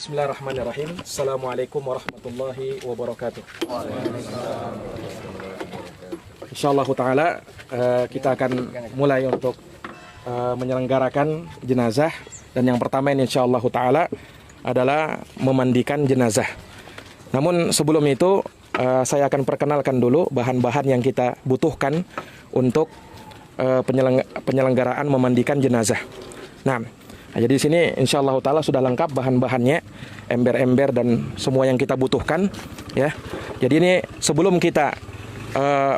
Bismillahirrahmanirrahim. Assalamualaikum warahmatullahi wabarakatuh. Insyaallah ta'ala kita akan mulai untuk menyelenggarakan jenazah. Dan yang pertama ini insyaallah ta'ala adalah memandikan jenazah. Namun sebelum itu saya akan perkenalkan dulu bahan-bahan yang kita butuhkan untuk penyelenggaraan memandikan jenazah. Nah, jadi di sini insyaallah ta'ala sudah lengkap bahan-bahannya, ember-ember dan semua yang kita butuhkan ya. Jadi ini sebelum kita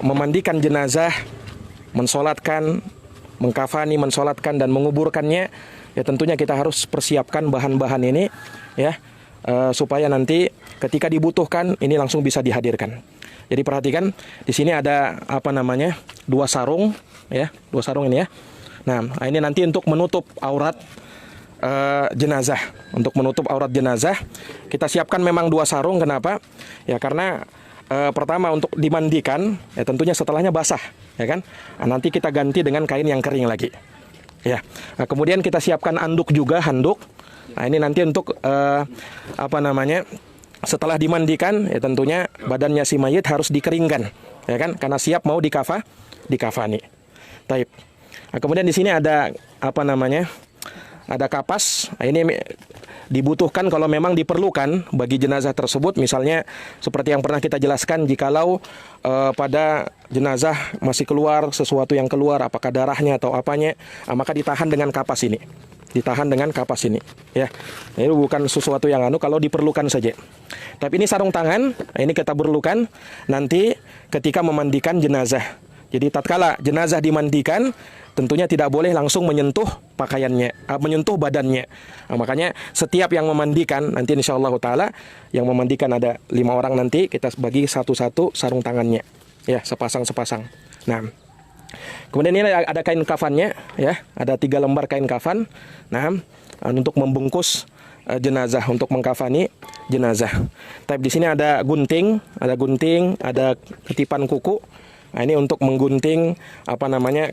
memandikan jenazah, mensolatkan, mengkafani, mensolatkan dan menguburkannya, ya tentunya kita harus persiapkan bahan-bahan ini ya, supaya nanti ketika dibutuhkan ini langsung bisa dihadirkan. Jadi perhatikan di sini ada dua sarung ya, dua sarung ini ya. Nah, ini nanti untuk menutup aurat jenazah. Untuk menutup aurat jenazah kita siapkan memang dua sarung. Kenapa? Ya karena pertama untuk dimandikan ya tentunya setelahnya basah ya kan. Nah, nanti kita ganti dengan kain yang kering lagi ya. Nah, kemudian kita siapkan anduk juga, handuk. Nah, ini nanti untuk setelah dimandikan ya tentunya badannya si mayit harus dikeringkan ya kan, karena siap mau dikafani. Taib. Nah, kemudian di sini ada ada kapas. Nah, ini dibutuhkan kalau memang diperlukan bagi jenazah tersebut. Misalnya seperti yang pernah kita jelaskan, jikalau pada jenazah masih keluar sesuatu yang keluar, apakah darahnya atau apanya, maka ditahan dengan kapas ini. Ditahan dengan kapas ini ya. Ini bukan sesuatu yang kalau diperlukan saja. Tapi ini sarung tangan, ini kita perlukan nanti ketika memandikan jenazah. Jadi tatkala jenazah dimandikan, tentunya tidak boleh langsung menyentuh pakaiannya, menyentuh badannya. Nah, makanya setiap yang memandikan, nanti insyaallah ta'ala yang memandikan ada 5 orang, nanti kita bagi satu-satu sarung tangannya ya, sepasang-sepasang. Nah, kemudian ini ada kain kafannya ya, ada 3 lembar kain kafan. Nah, untuk membungkus jenazah, untuk mengkafani jenazah. Tapi di sini ada gunting, ada ketipan kuku. Nah, ini untuk menggunting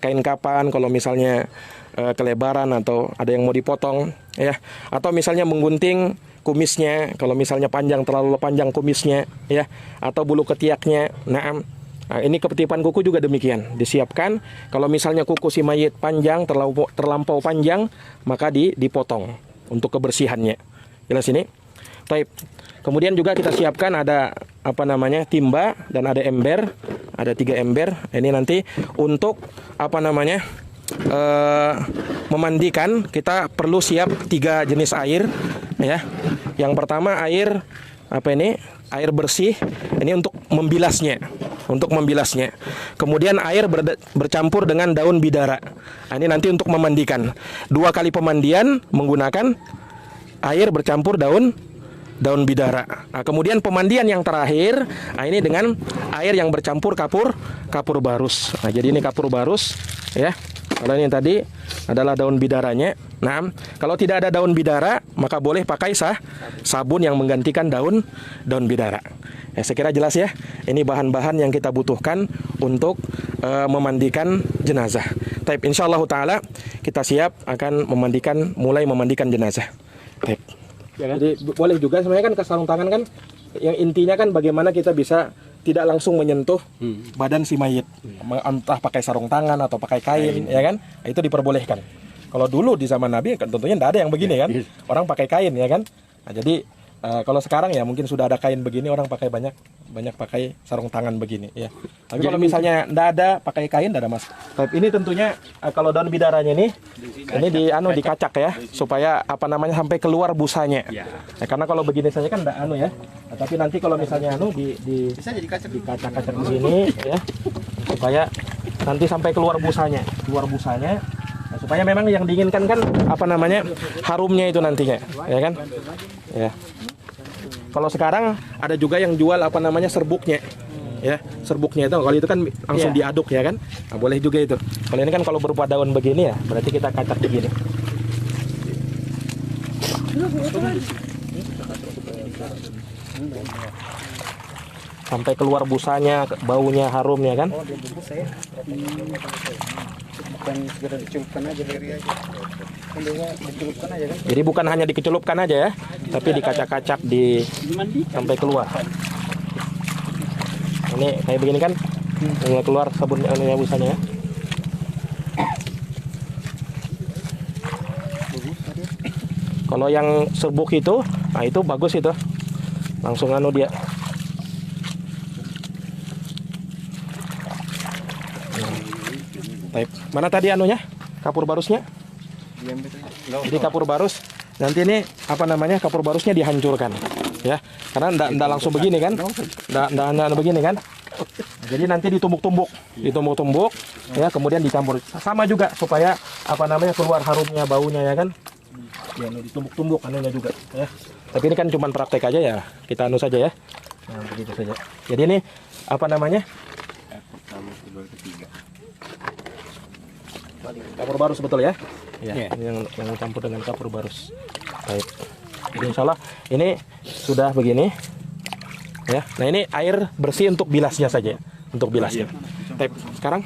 kain kapan kalau misalnya kelebaran atau ada yang mau dipotong ya, atau misalnya menggunting kumisnya kalau misalnya terlalu panjang kumisnya ya, atau bulu ketiaknya. Nah, ini ketipan kuku juga demikian disiapkan. Kalau misalnya kuku si mayit panjang, terlampau panjang, maka dipotong untuk kebersihannya. Jelas ini? Baik. Kemudian juga kita siapkan ada timba dan ada ember, ada 3 ember. Ini nanti untuk memandikan kita perlu siap 3 jenis air ya. Yang pertama air air bersih, ini untuk membilasnya. Kemudian air bercampur dengan daun bidara. Nah, ini nanti untuk memandikan. 2 kali pemandian menggunakan air bercampur daun bidara. Nah, kemudian pemandian yang terakhir, ini dengan air yang bercampur kapur barus. Nah, jadi ini kapur barus ya. Kalau ini tadi adalah daun bidaranya. Nah, kalau tidak ada daun bidara, maka boleh pakai sabun yang menggantikan daun bidara. Ya, saya kira jelas ya. Ini bahan-bahan yang kita butuhkan untuk memandikan jenazah. Taib, insyaallah ta'ala kita siap akan mulai memandikan jenazah. Taib. Ya kan? Jadi boleh juga sebenarnya kan ke sarung tangan kan, yang intinya kan bagaimana kita bisa tidak langsung menyentuh badan si mayit, entah pakai sarung tangan atau pakai kain ya kan, itu diperbolehkan. Kalau dulu di zaman Nabi kan tentunya tidak ada yang begini kan, orang pakai kain ya kan. Nah, jadi kalau sekarang ya mungkin sudah ada kain begini, orang pakai banyak pakai sarung tangan begini ya. Tapi kalau misalnya tidak ada pakai kain, tidak ada mas. Tapi ini tentunya kalau daun bidaranya ini dikacak ya, supaya sampai keluar busanya. Nah, karena kalau begini saja kan tidak ya. Nah, tapi nanti kalau misalnya dikacak-kacak begini ya, supaya nanti sampai keluar busanya. Nah, supaya memang yang diinginkan kan harumnya itu nantinya ya kan. Ya. Kalau sekarang ada juga yang jual serbuknya. Ya, serbuknya itu kalau itu kan langsung diaduk ya kan. Nah, boleh juga itu. Kalau ini kan kalau berupa daun begini ya, berarti kita kacak begini. Sampai keluar busanya, baunya, harumnya kan. Oh, dia bungkus ya. Bukan segera dicukupkan aja. Jadi bukan hanya dikecelupkan aja ya, tapi dikacak-kacak sampai keluar. Ini kayak begini kan, mulai keluar sabun busanya ya. Kalau yang serbuk itu, nah itu bagus itu, langsung dia. Baik. Mana tadi kapur barusnya? Jadi kapur barus nanti ini kapur barusnya dihancurkan ya, karena ndak langsung begini kan, ndak begini kan. Jadi nanti ditumbuk-tumbuk ya, kemudian dicampur sama juga supaya keluar harumnya, baunya ya kan. Ya, ditumbuk-tumbuk juga ya. Tapi ini kan cuma praktek aja ya, kita saja ya. Nah, begitu saja. Jadi ini kapur barus betul ya? Ya, yang campur dengan kapur barus. Baik. Jadi insya Allah ini sudah begini. Ya. Nah ini air bersih untuk bilasnya saja, untuk bilasnya. Baik. Sekarang,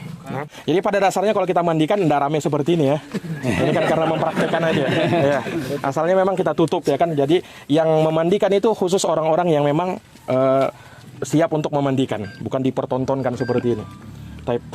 jadi pada dasarnya kalau kita mandikan tidak rame seperti ini ya. Ini kan karena mempraktekkan aja. Ya. Asalnya memang kita tutup ya kan. Jadi yang memandikan itu khusus orang-orang yang memang siap untuk memandikan, bukan dipertontonkan seperti ini. Baik.